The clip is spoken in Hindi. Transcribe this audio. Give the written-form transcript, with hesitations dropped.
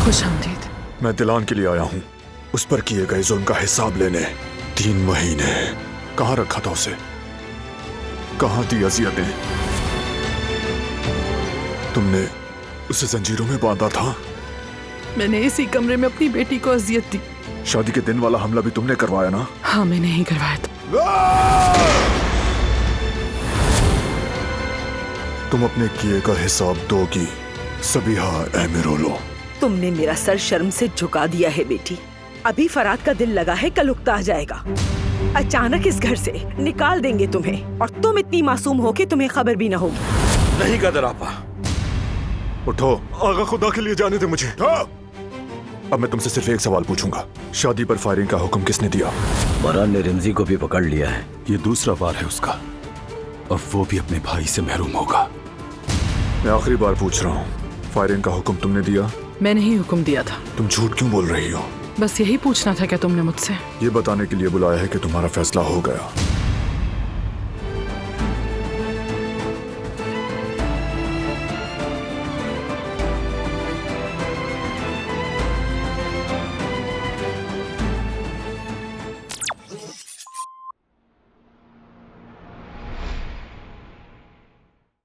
खुशामदीद। मैं दिलान के लिए आया हूँ, उस पर किए गए जुल्म का हिसाब लेने। 3 महीने कहाँ रखा था उसे, कहाँ थी अजियतें? तुमने उसे जंजीरों में बांधा था। मैंने इसी कमरे में अपनी बेटी को अजियत दी। शादी के दिन वाला हमला भी तुमने करवाया ना? हाँ, मैंने ही करवाया था। तुम अपने किए का हिसाब दोगी सबीहा एमिरोलो। तुमने मेरा सर शर्म से झुका दिया है बेटी। अभी फराद का दिल लगा है, कल उकता आ जाएगा। अचानक इस घर से निकाल देंगे तुम्हें, और तुम इतनी मासूम हो कि तुम्हें खबर भी ना होगी। नहीं कदर आपा। उठो, आगा खुदा के लिए जाने दे मुझे। अब मैं तुमसे सिर्फ एक सवाल पूछूंगा, शादी पर फायरिंग का हुक्म किसने दिया? मरान ने रिमजी को भी पकड़ लिया है। ये दूसरा वार है उसका, और वो भी अपने भाई से महरूम होगा। मैं आखिरी बार पूछ रहा हूँ, फायरिंग का हुक्म तुमने दिया? मैंने ही हुक्म दिया था। तुम झूठ क्यों बोल रही हो? बस यही पूछना था क्या तुमने मुझसे? ये बताने के लिए बुलाया है कि तुम्हारा फैसला हो गया।